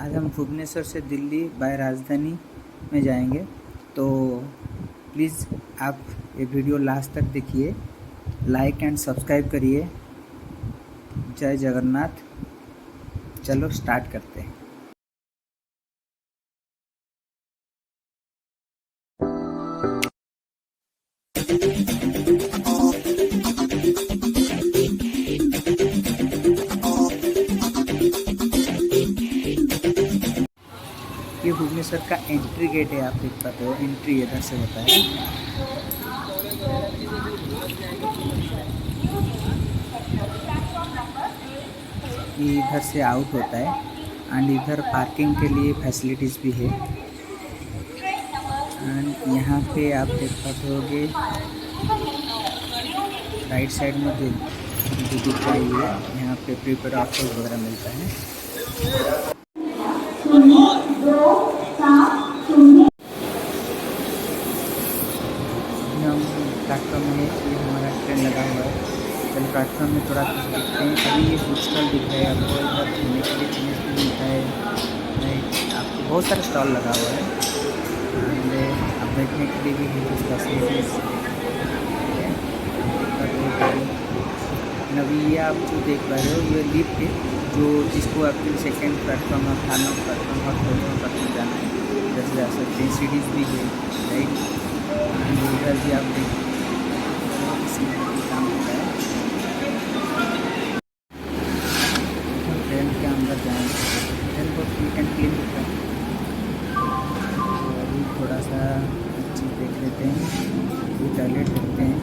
आज हम भुवनेश्वर से दिल्ली बाय राजधानी में जाएंगे, तो प्लीज़ आप ये वीडियो लास्ट तक देखिए, लाइक एंड सब्सक्राइब करिए। जय जगन्नाथ। चलो स्टार्ट करते हैं। ये भुवनेश्वर का एंट्री गेट है, आप देख पाते हो। एंट्री इधर से होता है। ये इधर से आउट होता है एंड इधर पार्किंग के लिए फैसिलिटीज़ भी है। एंड यहाँ पे आप देख पाते होगे राइट साइड में जो दिख रहा है, यहाँ पे प्रीपेड ऑफर वगैरह मिलता है। हम प्लेटफॉर्म में, ये हमारा ट्रेन लगा हुआ है। चलो प्लेटफॉर्म में थोड़ा कुछ देखते हैं। अभी ये फूड स्टॉल दिख रहा है आपको, इधर खाने के लिए चीज़ भी मिलता है। आपको बहुत सारा स्टॉल लगा हुआ है एंड अब बैठने के लिए भी है कुछ फैसिलिटीज़। अभी ये आप जो देख पा रहे हो, ये लिफ्ट है जो जिसको आपके सेकेंड प्लेटफॉर्म और थाना प्लेटफॉर्म और थर्ड प्लेटफॉर्म जाना है, इधर से जा सकते हैं। सीढ़ीज़ भी है राइट। इधर भी आप देख काम होता है। ट्रेन के अंदर जाएंगे, ट्रेन बहुत नीट एंड क्लीन होता है। तो अभी थोड़ा सा चीज़ देख लेते हैं, ये टॉयलेट देखते हैं।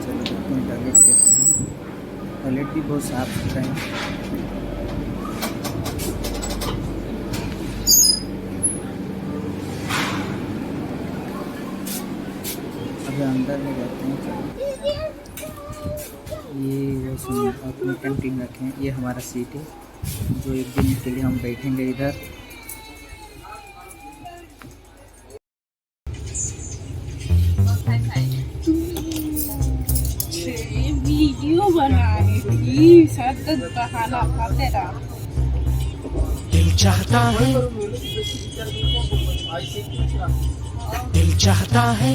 चलो देखते हैं टॉयलेट कैसा है। टॉयलेट भी बहुत साफ़ सुथरा है। अभी अंदर में जाते हैं। चलो ये वो अपनी कैंटीन रखे हैं। ये हमारा सीट है जो एक दिन के लिए हम बैठेंगे इधर। वीडियो बना रही सतत बहाना खाते रहा। दिल चाहता है, दिल चाहता है।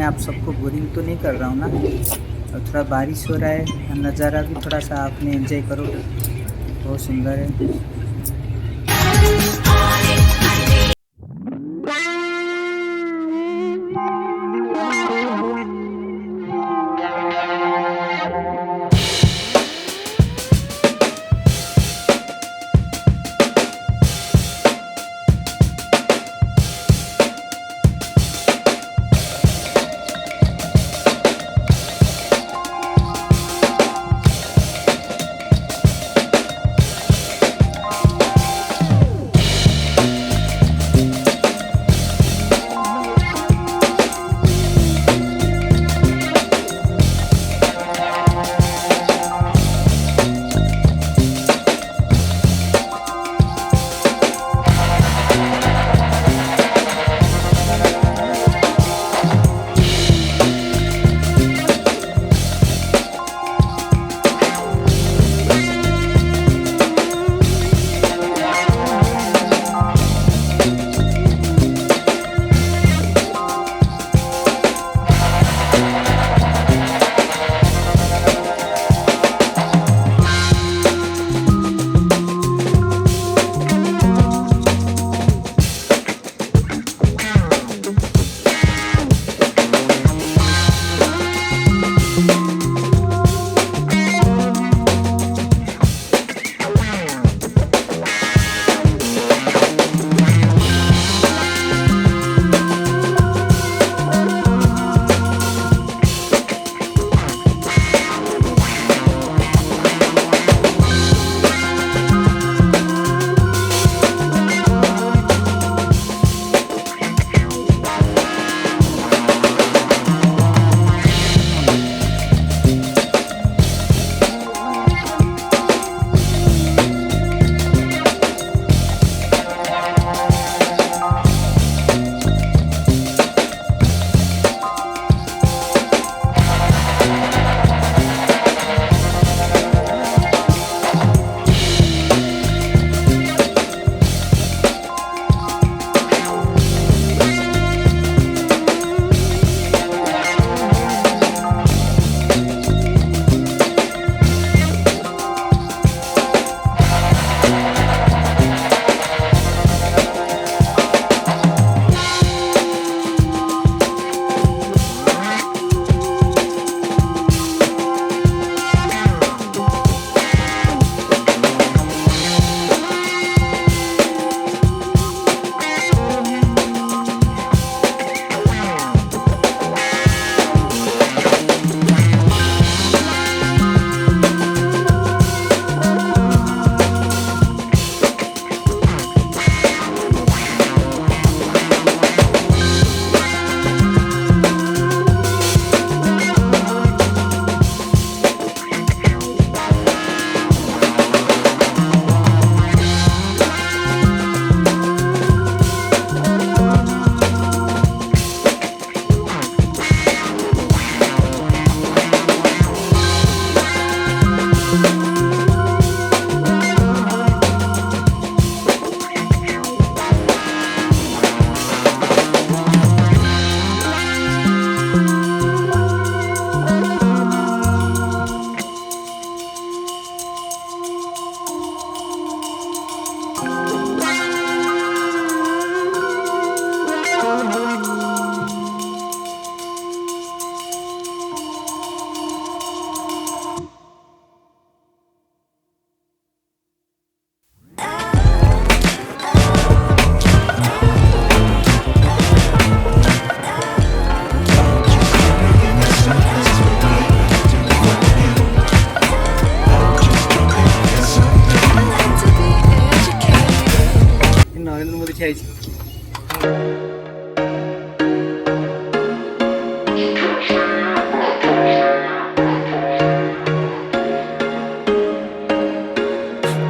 आप सबको बोरिंग तो नहीं कर रहा हूँ ना। और थोड़ा बारिश हो रहा है, नज़ारा भी थोड़ा सा आपने एंजॉय करो, बहुत सुंदर है।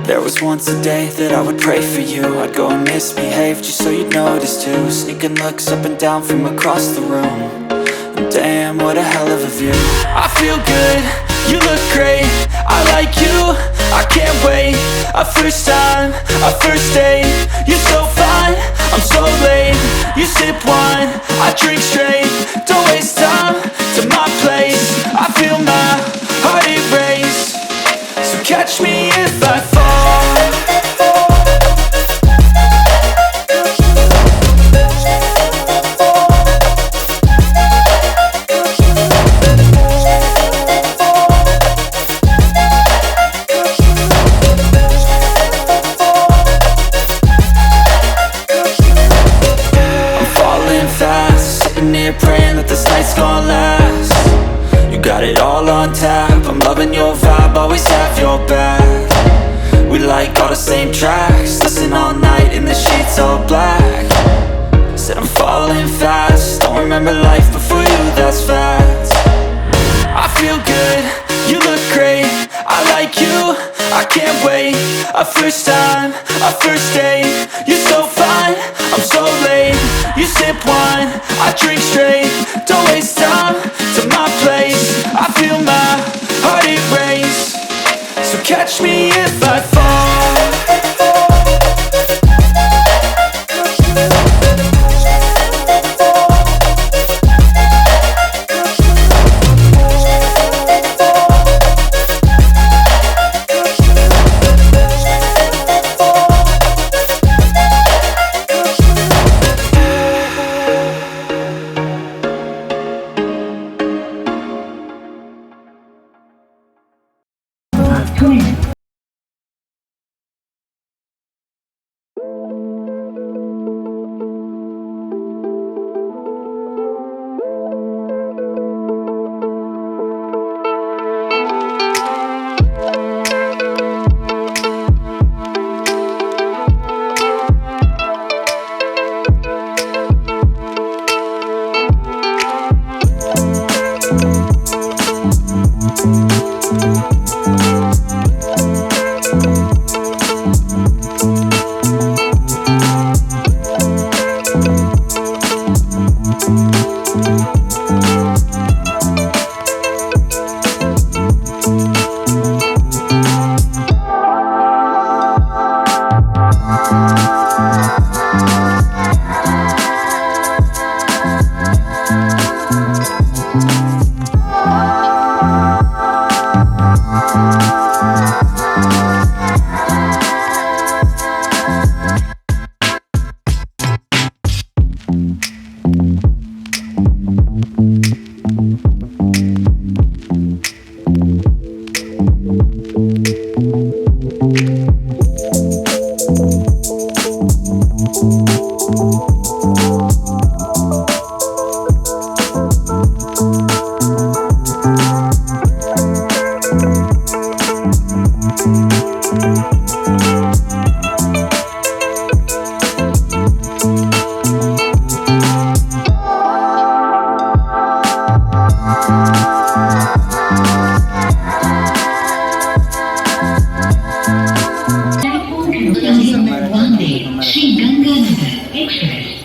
There was once a day that I would pray for you. I'd go and misbehave just so you'd notice too. Sneaking looks up and down from across the room. And damn, what a hell of a view. I feel good, you look great, I like you, I can't wait. A first time, a first date. You're so fine, I'm so late. You sip wine, I drink straight. Don't waste time. catch me if I fall. Praying that this night's gonna last. You got it all on tap, I'm loving your vibe, always have your back. We like all the same tracks, listen all night in the sheets all black. Said I'm falling fast, don't remember life before you, that's facts. I feel good, you look great, I like you, I can't wait. A first time, a first date, you're so fine, I'm so late. You sip wine, I drink straight, don't waste time to my place. I feel my heart erase, so catch me if I fall. One day, Sri Ganganagar Express